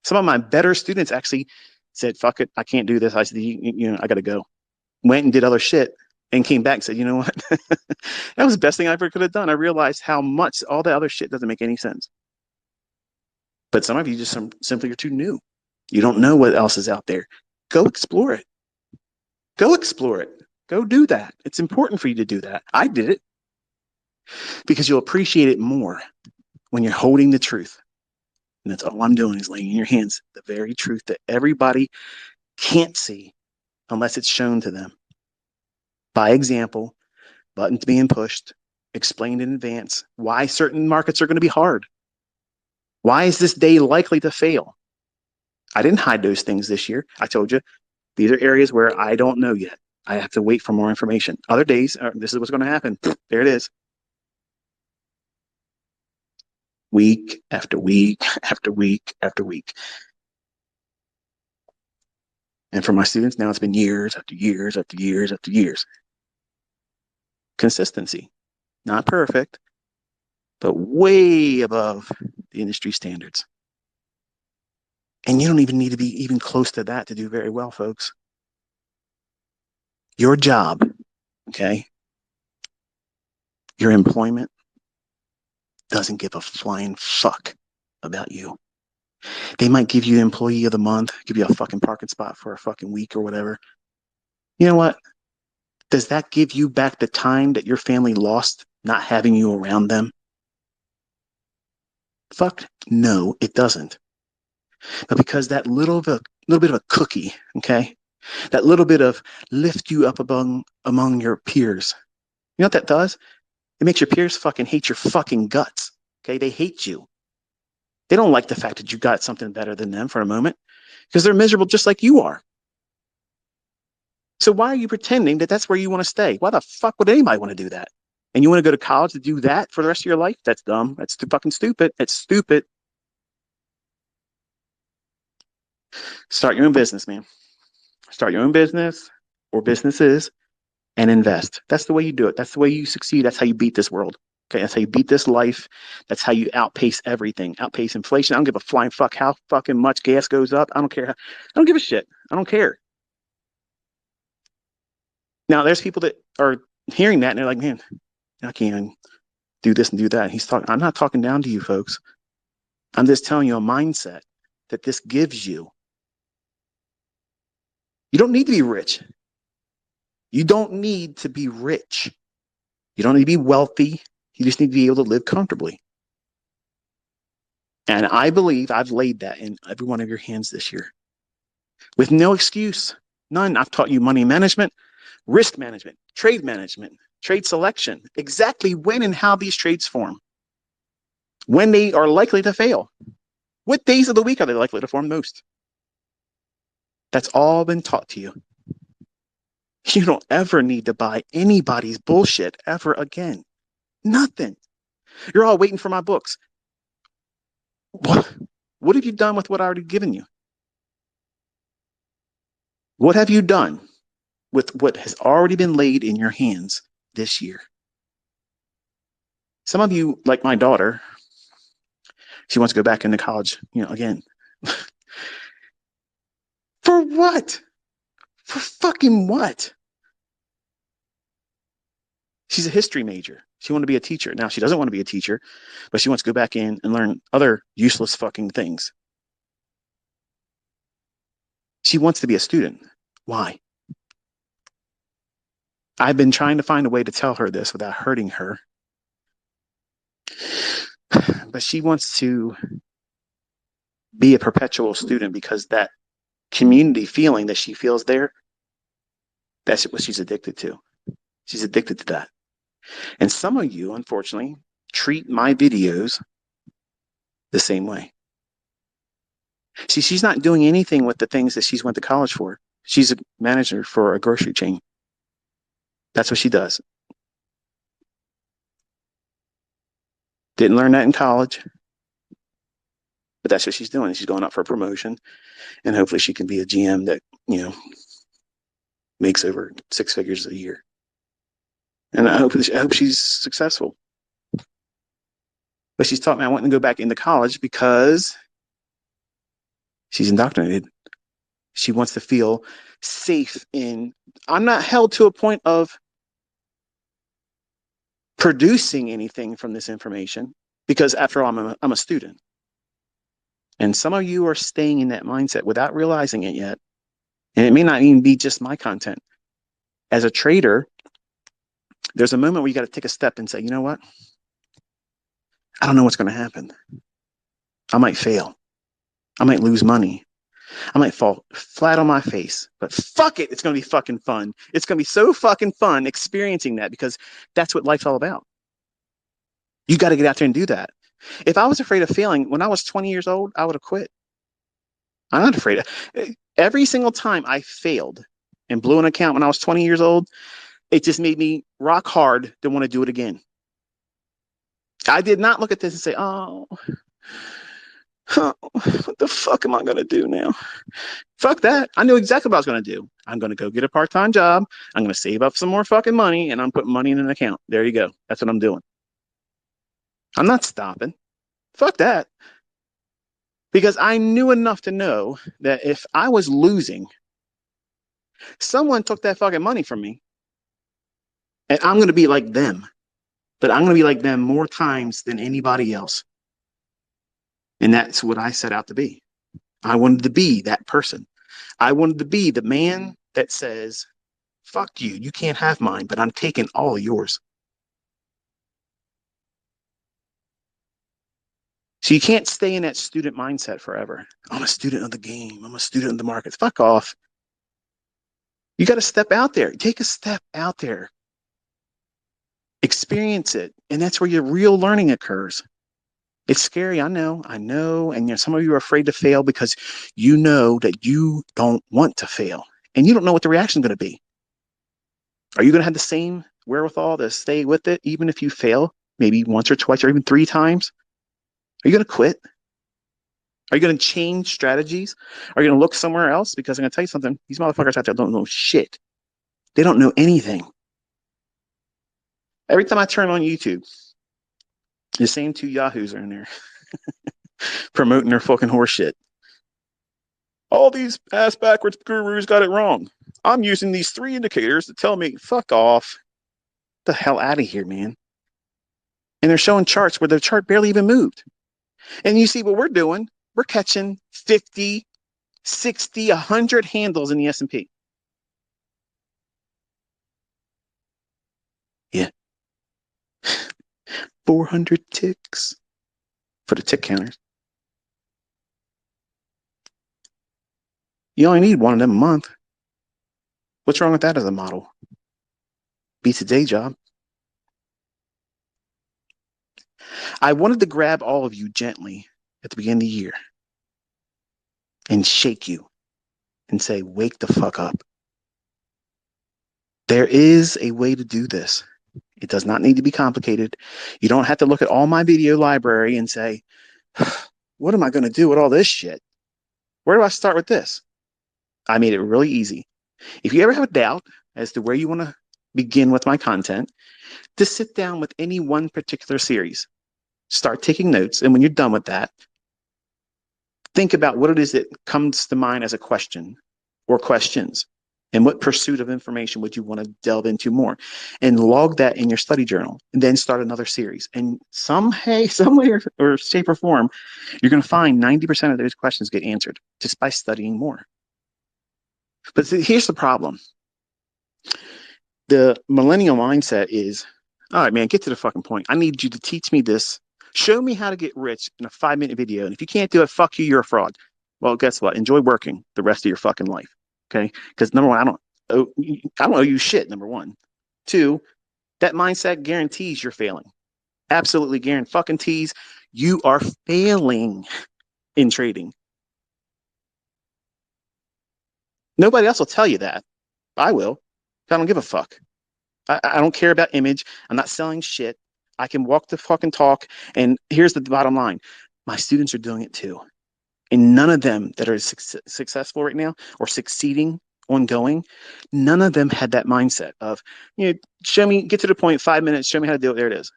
Some of my better students actually said, fuck it, I can't do this. I said, I got to go. Went and did other shit and came back and said, you know what? That was the best thing I ever could have done. I realized how much all that other shit doesn't make any sense. But some of you just simply are too new. You don't know what else is out there. Go explore it. Go explore it. Go do that. It's important for you to do that. I did it because you'll appreciate it more when you're holding the truth. And that's all I'm doing is laying in your hands the very truth that everybody can't see unless it's shown to them. By example, buttons being pushed, explained in advance, why certain markets are going to be hard. Why is this day likely to fail? I didn't hide those things this year. I told you these are areas where I don't know yet. I have to wait for more information. Other days, this is what's going to happen. There it is. Week after week after week after week. And for my students, now it's been years after years after years after years. Consistency. Not perfect, but way above the industry standards. And you don't even need to be even close to that to do very well, folks. Your job, okay, your employment doesn't give a flying fuck about you. They might give you employee of the month, give you a fucking parking spot for a fucking week or whatever. You know what? Does that give you back the time that your family lost not having you around them? Fuck no, it doesn't. But because that little bit of a cookie, okay, that little bit of lift you up among your peers. You know what that does? It makes your peers fucking hate your fucking guts. Okay, they hate you. They don't like the fact that you got something better than them for a moment because they're miserable just like you are. So why are you pretending that that's where you want to stay? Why the fuck would anybody want to do that? And you want to go to college to do that for the rest of your life? That's dumb. That's too fucking stupid. It's stupid. Start your own business, man. Start your own business or businesses and invest. That's the way you do it. That's the way you succeed. That's how you beat this world. Okay, that's how you beat this life. That's how you outpace everything. Outpace inflation. I don't give a flying fuck how fucking much gas goes up. I don't care. I don't give a shit. I don't care. Now, there's people that are hearing that and they're like, man, I can't do this and do that. He's talking. I'm not talking down to you, folks. I'm just telling you a mindset that this gives you. You don't need to be rich. You don't need to be rich. You don't need to be wealthy. You just need to be able to live comfortably. And I believe I've laid that in every one of your hands this year with no excuse. None. I've taught you money management, risk management, trade selection, exactly when and how these trades form, when they are likely to fail. What days of the week are they likely to form most? That's all been taught to you. You don't ever need to buy anybody's bullshit ever again. Nothing. You're all waiting for my books. What have you done with what I already given you? What have you done with what has already been laid in your hands this year? Some of you, like my daughter, she wants to go back into college, again. For what? For fucking what? She's a history major. She wanted to be a teacher. Now, she doesn't want to be a teacher, but she wants to go back in and learn other useless fucking things. She wants to be a student. Why? I've been trying to find a way to tell her this without hurting her. But she wants to be a perpetual student because that community feeling that she feels there, that's what she's addicted to. She's addicted to that. And some of you, unfortunately, treat my videos the same way. See, she's not doing anything with the things that she's went to college for. She's a manager for a grocery chain. That's what she does. Didn't learn that in college, but that's what she's doing. She's going up for a promotion, and hopefully she can be a GM that, makes over 6 figures a year. And I hope she's successful. But she's taught me I want to go back into college because she's indoctrinated. She wants to feel safe in. I'm not held to a point of producing anything from this information because, after all, I'm a student. And some of you are staying in that mindset without realizing it yet. And it may not even be just my content. As a trader, there's a moment where you got to take a step and say, you know what? I don't know what's going to happen. I might fail. I might lose money. I might fall flat on my face, but fuck it. It's going to be fucking fun. It's going to be so fucking fun experiencing that because that's what life's all about. You got to get out there and do that. If I was afraid of failing when I was 20 years old, I would have quit. I'm not afraid of every single time I failed and blew an account when I was 20 years old. It just made me rock hard to want to do it again. I did not look at this and say, oh, what the fuck am I going to do now? Fuck that. I knew exactly what I was going to do. I'm going to go get a part-time job. I'm going to save up some more fucking money and I'm putting money in an account. There you go. That's what I'm doing. I'm not stopping. Fuck that. Because I knew enough to know that if I was losing, someone took that fucking money from me and I'm going to be like them. But I'm going to be like them more times than anybody else. And that's what I set out to be. I wanted to be that person. I wanted to be the man that says, fuck you, you can't have mine, but I'm taking all of yours. So you can't stay in that student mindset forever. I'm a student of the game. I'm a student of the markets. Fuck off. You got to step out there. Take a step out there. Experience it. And that's where your real learning occurs. It's scary. I know. And some of you are afraid to fail because you know that you don't want to fail and you don't know what the reaction is going to be. Are you going to have the same wherewithal to stay with it, even if you fail, maybe once or twice or even 3 times? Are you going to quit? Are you going to change strategies? Are you going to look somewhere else? Because I'm going to tell you something. These motherfuckers out there don't know shit. They don't know anything. Every time I turn on YouTube, the same 2 yahoos are in there promoting their fucking horse shit. All these ass backwards gurus got it wrong. I'm using these 3 indicators to tell me, fuck off. Get the hell out of here, man. And they're showing charts where the chart barely even moved. And you see what we're doing. We're catching 50, 60, 100 handles in the S&P. Yeah. 400 ticks for the tick counters. You only need one of them a month. What's wrong with that as a model? Beats a day job. I wanted to grab all of you gently at the beginning of the year and shake you and say, wake the fuck up. There is a way to do this. It does not need to be complicated. You don't have to look at all my video library and say, what am I going to do with all this shit? Where do I start with this? I made it really easy. If you ever have a doubt as to where you want to begin with my content, just sit down with any one particular series. Start taking notes. And when you're done with that, think about what it is that comes to mind as a question or questions. And what pursuit of information would you want to delve into more? And log that in your study journal. And then start another series. And some way or shape or form, you're going to find 90% of those questions get answered just by studying more. But see, here's the problem. The millennial mindset is, all right, man, get to the fucking point. I need you to teach me this. Show me how to get rich in a 5-minute video. And if you can't do it, fuck you, you're a fraud. Well, guess what? Enjoy working the rest of your fucking life. Okay? Because number one, I don't owe you shit, number one. 2, that mindset guarantees you're failing. Absolutely guarantees you are failing in trading. Nobody else will tell you that. I will. I don't give a fuck. I don't care about image. I'm not selling shit. I can walk the fucking talk. And here's the bottom line. My students are doing it too. And none of them that are successful right now or succeeding ongoing, none of them had that mindset of, show me, get to the point, 5 minutes, show me how to do it. There it is.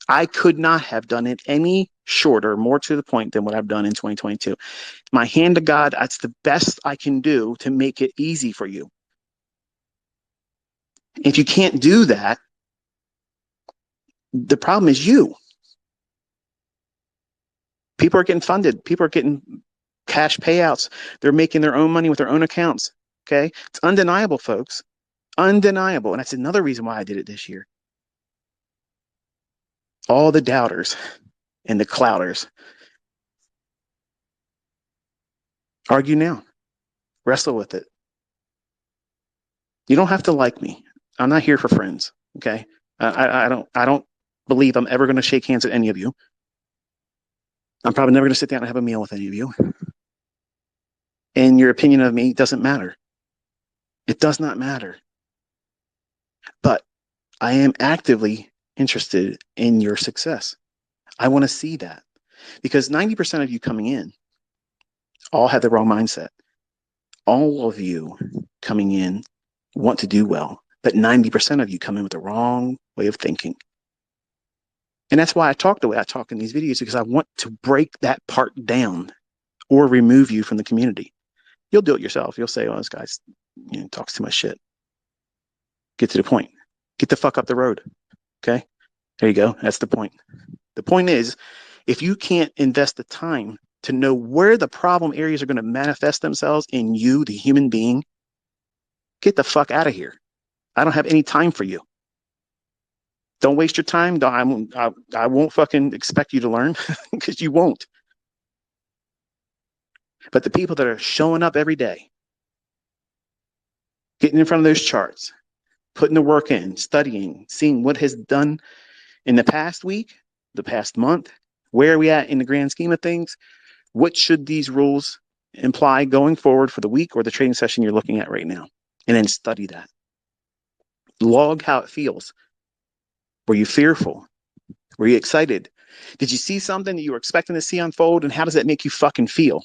I could not have done it any shorter, more to the point than what I've done in 2022. My hand to God, that's the best I can do to make it easy for you. If you can't do that, the problem is you. People are getting funded. People are getting cash payouts. They're making their own money with their own accounts. Okay. It's undeniable, folks. Undeniable. And that's another reason why I did it this year. All the doubters and the clouders. Argue now. Wrestle with it. You don't have to like me. I'm not here for friends. Okay. I don't believe I'm ever going to shake hands with any of you. I'm probably never going to sit down and have a meal with any of you. And your opinion of me doesn't matter. It does not matter. But I am actively interested in your success. I want to see that because 90% of you coming in all have the wrong mindset. All of you coming in want to do well, but 90% of you come in with the wrong way of thinking. And that's why I talk the way I talk in these videos, because I want to break that part down or remove you from the community. You'll do it yourself. You'll say, oh, this guy talks too much shit. Get to the point. Get the fuck up the road. Okay? There you go. That's the point. The point is, if you can't invest the time to know where the problem areas are going to manifest themselves in you, the human being, get the fuck out of here. I don't have any time for you. Don't waste your time. I won't fucking expect you to learn because you won't. But the people that are showing up every day, getting in front of those charts, putting the work in, studying, seeing what has done in the past week, the past month, where are we at in the grand scheme of things? What should these rules imply going forward for the week or the trading session you're looking at right now? And then study that. Log how it feels. Were you fearful? Were you excited? Did you see something that you were expecting to see unfold? And how does that make you fucking feel?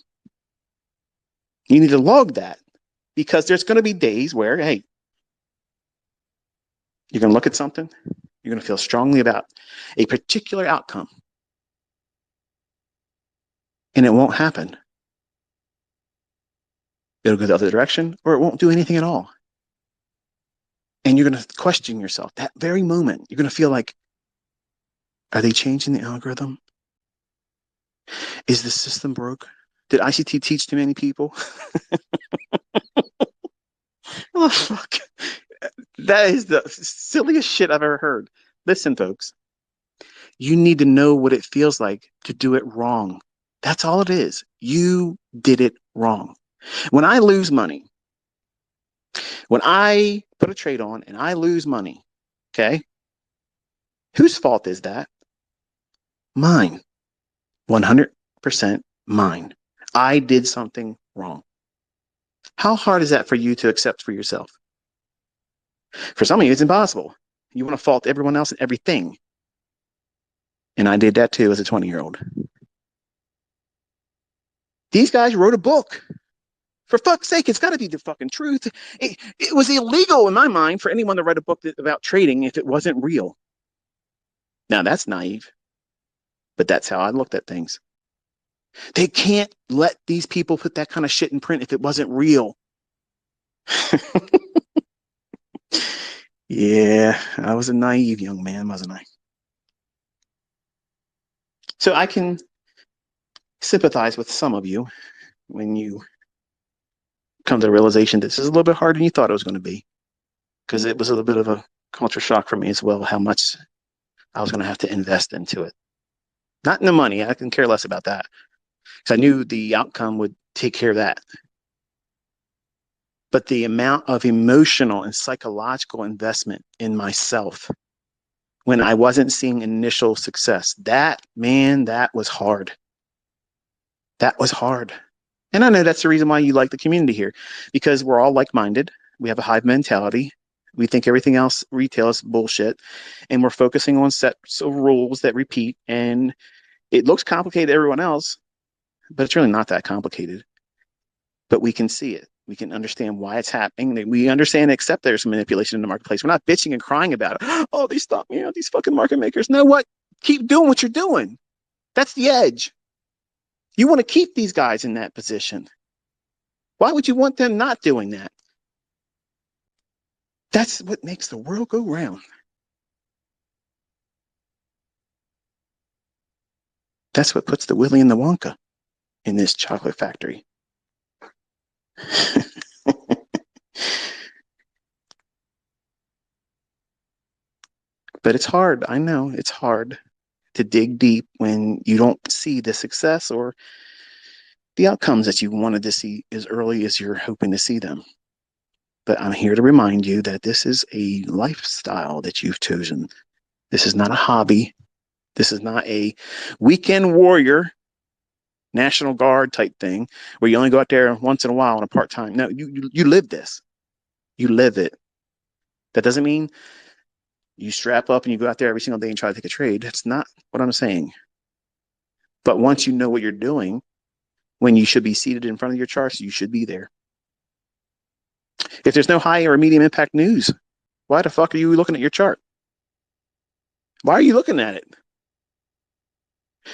You need to log that because there's going to be days where, hey, you're going to look at something, you're going to feel strongly about a particular outcome, and it won't happen. It'll go the other direction, or it won't do anything at all. And you're going to question yourself. That very moment, you're going to feel like, are they changing the algorithm? Is the system broke? Did ICT teach too many people? Oh, fuck. That is the silliest shit I've ever heard. Listen, folks, you need to know what it feels like to do it wrong. That's all it is. You did it wrong. When I lose money, when I put a trade on and I lose money, okay, whose fault is that? Mine. 100% mine. I did something wrong. How hard is that for you to accept for yourself? For some of you, it's impossible. You want to fault everyone else and everything. And I did that too as a 20-year-old. These guys wrote a book. For fuck's sake, it's got to be the fucking truth. It was illegal in my mind for anyone to write a book about trading if it wasn't real. Now, that's naive, but that's how I looked at things. They can't let these people put that kind of shit in print if it wasn't real. Yeah, I was a naive young man, wasn't I? So I can sympathize with some of you when you come to the realization this is a little bit harder than you thought it was going to be, because it was a little bit of a culture shock for me as well, how much I was going to have to invest into it. Not in the money. I can care less about that because I knew the outcome would take care of that. But the amount of emotional and psychological investment in myself when I wasn't seeing initial success, that was hard. That was hard. And I know that's the reason why you like the community here, because we're all like-minded. We have a hive mentality. We think everything else retail is bullshit. And we're focusing on sets of rules that repeat. And it looks complicated to everyone else, but it's really not that complicated. But we can see it. We can understand why it's happening. We understand and accept there's some manipulation in the marketplace. We're not bitching and crying about it. Oh, they stopped me out. These fucking market makers. Know what? Keep doing what you're doing. That's the edge. You want to keep these guys in that position. Why would you want them not doing that? That's what makes the world go round. That's what puts the Willy and the Wonka in this chocolate factory. But it's hard. I know it's hard to dig deep when you don't see the success or the outcomes that you wanted to see as early as you're hoping to see them. But I'm here to remind you that this is a lifestyle that you've chosen. This is not a hobby. This is not a weekend warrior, National Guard type thing where you only go out there once in a while on a part time. No, you live this. You live it. That doesn't mean you strap up and you go out there every single day and try to take a trade. That's not what I'm saying. But once you know what you're doing, when you should be seated in front of your charts, you should be there. If there's no high or medium impact news, why the fuck are you looking at your chart? Why are you looking at it?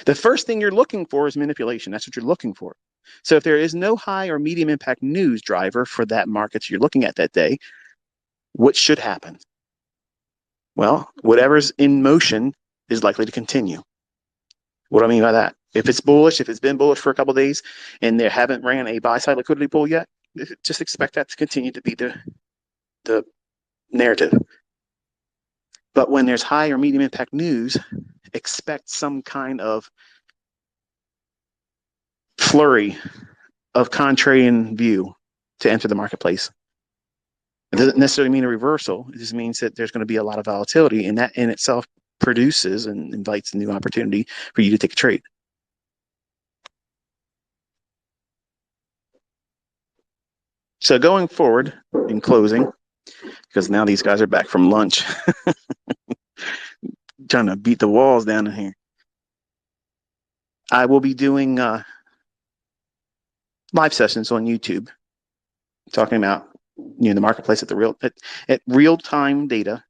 The first thing you're looking for is manipulation. That's what you're looking for. So if there is no high or medium impact news driver for that market you're looking at that day, what should happen? Well, whatever's in motion is likely to continue. What do I mean by that? If it's bullish, if it's been bullish for a couple of days and they haven't ran a buy side liquidity pool yet, just expect that to continue to be the narrative. But when there's high or medium impact news, expect some kind of flurry of contrarian view to enter the marketplace. It doesn't necessarily mean a reversal. It just means that there's going to be a lot of volatility, and that in itself produces and invites a new opportunity for you to take a trade. So going forward, in closing, because now these guys are back from lunch, trying to beat the walls down in here. I will be doing live sessions on YouTube, talking about the marketplace at real time data.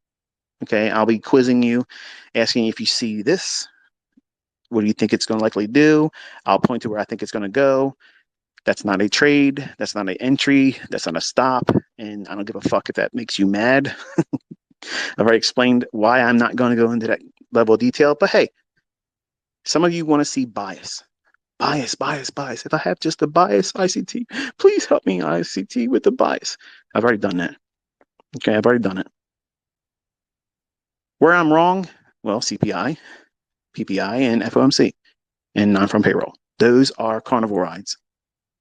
Okay, I'll be quizzing you, asking if you see this. What do you think it's going to likely do? I'll point to where I think it's going to go. That's not a trade. That's not an entry. That's not a stop. And I don't give a fuck if that makes you mad. I've already explained why I'm not going to go into that level of detail. But hey, some of you want to see bias. Bias, bias, bias. If I have just a bias, ICT, please help me, ICT, with the bias. I've already done that. Okay, I've already done it. Where I'm wrong, well, CPI, PPI, and FOMC, and non-farm payroll. Those are carnivore rides.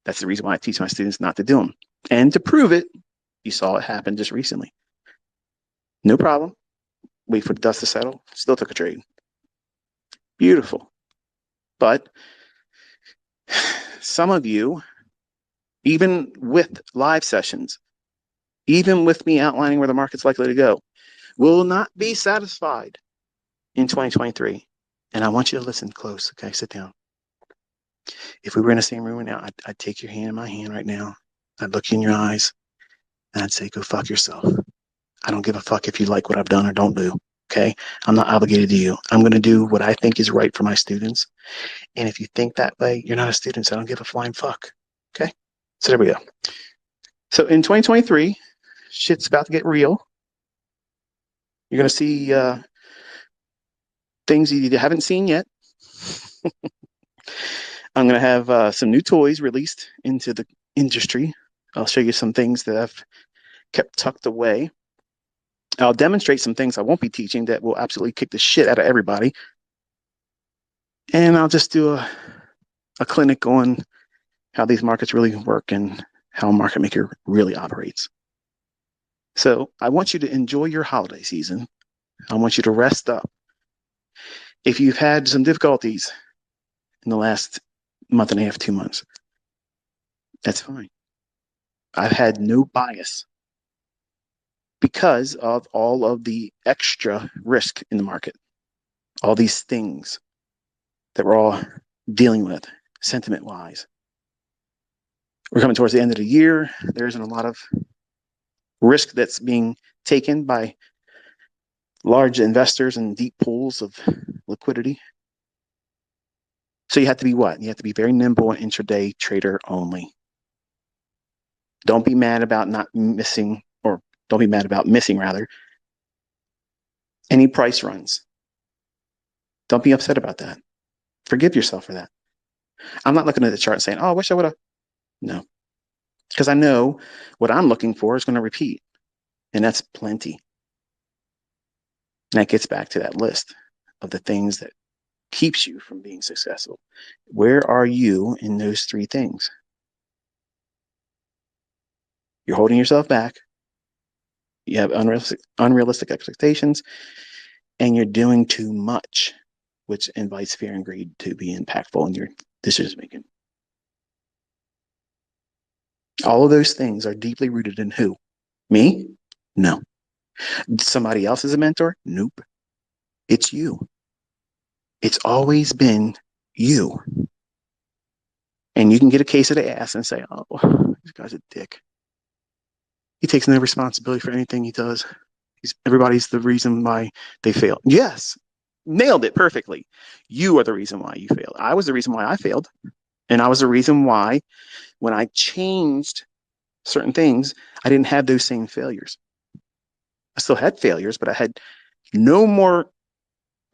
That's the reason why I teach my students not to do them. And to prove it, you saw it happen just recently. No problem. Wait for the dust to settle. Still took a trade. Beautiful. But some of you, even with live sessions, even with me outlining where the market's likely to go, will not be satisfied in 2023. And I want you to listen close. Okay, sit down. If we were in the same room right now, I'd take your hand in my hand right now. I'd look you in your eyes and I'd say, go fuck yourself. I don't give a fuck if you like what I've done or don't do. Okay. I'm not obligated to you. I'm going to do what I think is right for my students. And if you think that way, you're not a student. So I don't give a flying fuck. Okay. So there we go. So in 2023, shit's about to get real. You're going to see things you haven't seen yet. I'm going to have some new toys released into the industry. I'll show you some things that I've kept tucked away. I'll demonstrate some things I won't be teaching that will absolutely kick the shit out of everybody. And I'll just do a clinic on how these markets really work and how a market maker really operates. So I want you to enjoy your holiday season. I want you to rest up. If you've had some difficulties in the last month and a half, 2 months, that's fine. I've had no bias because of all of the extra risk in the market, all these things that we're all dealing with sentiment-wise. We're coming towards the end of the year. There isn't a lot of risk that's being taken by large investors and deep pools of liquidity. So you have to be what? You have to be very nimble and intraday trader only. Don't be mad about not missing, or don't be mad about missing rather, any price runs. Don't be upset about that. Forgive yourself for that. I'm not looking at the chart and saying, oh, I wish I would have. No, because I know what I'm looking for is going to repeat, and that's plenty. And that gets back to that list of the things that keeps you from being successful. Where are you in those three things? You're holding yourself back. You have unrealistic expectations, and you're doing too much, which invites fear and greed to be impactful in your decision making. All of those things are deeply rooted in who? Me? No. Somebody else is a mentor? Nope. It's you. It's always been you. And you can get a case of the ass and say, oh, this guy's a dick. He takes no responsibility for anything he does. Everybody's the reason why they fail. Yes, nailed it perfectly. You are the reason why you failed. I was the reason why I failed. And I was the reason why when I changed certain things, I didn't have those same failures. I still had failures, but I had no more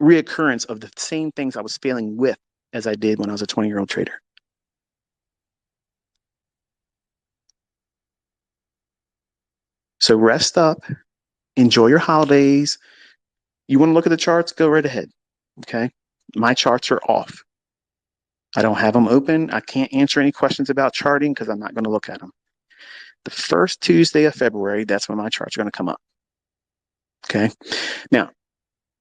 reoccurrence of the same things I was failing with as I did when I was a 20-year-old trader. So rest up, enjoy your holidays. You want to look at the charts? Go right ahead. Okay. My charts are off. I don't have them open. I can't answer any questions about charting because I'm not going to look at them. The first Tuesday of February, that's when my charts are going to come up. Okay. Now,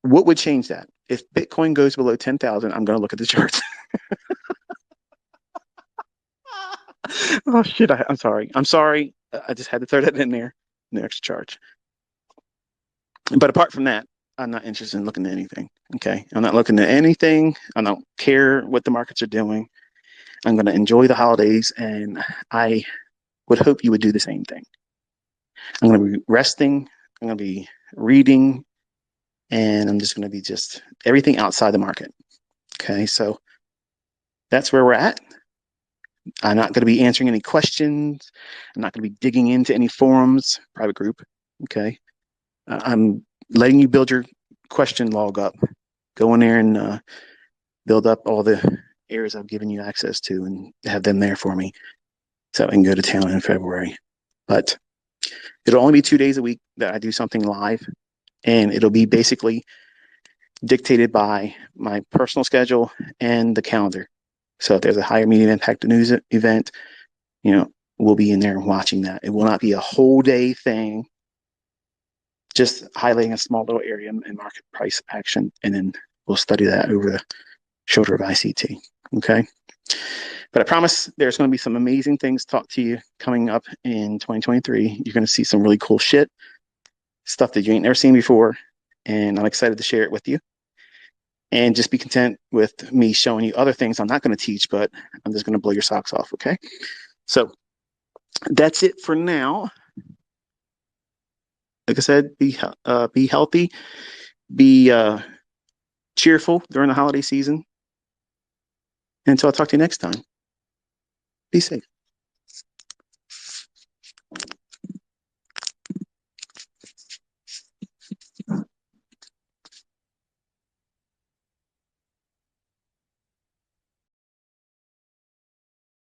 what would change that? If Bitcoin goes below 10,000, I'm going to look at the charts. Oh, shit. I'm sorry. I'm sorry. I just had to throw that in there. No extra charge. But apart from that, I'm not interested in looking at anything. Okay. I'm not looking at anything. I don't care what the markets are doing. I'm going to enjoy the holidays, and I would hope you would do the same thing. I'm going to be resting. I'm going to be reading, and I'm just going to be just everything outside the market. Okay. So that's where we're at. I'm not going to be answering any questions. I'm not going to be digging into any forums, private group. Okay. I'm letting you build your question log up. Go in there and build up all the areas I've given you access to and have them there for me so I can go to town in February. But it'll only be 2 days a week that I do something live, and it'll be basically dictated by my personal schedule and the calendar. So if there's a higher medium impact news event, we'll be in there watching that. It will not be a whole day thing, just highlighting a small little area and market price action, and then we'll study that over the shoulder of ICT. Okay. But I promise there's going to be some amazing things taught to you coming up in 2023. You're going to see some really cool shit, stuff that you ain't never seen before. And I'm excited to share it with you. And just be content with me showing you other things I'm not going to teach, but I'm just going to blow your socks off. Okay. So that's it for now. Like I said, be healthy, be cheerful during the holiday season. Until I talk to you next time, be safe.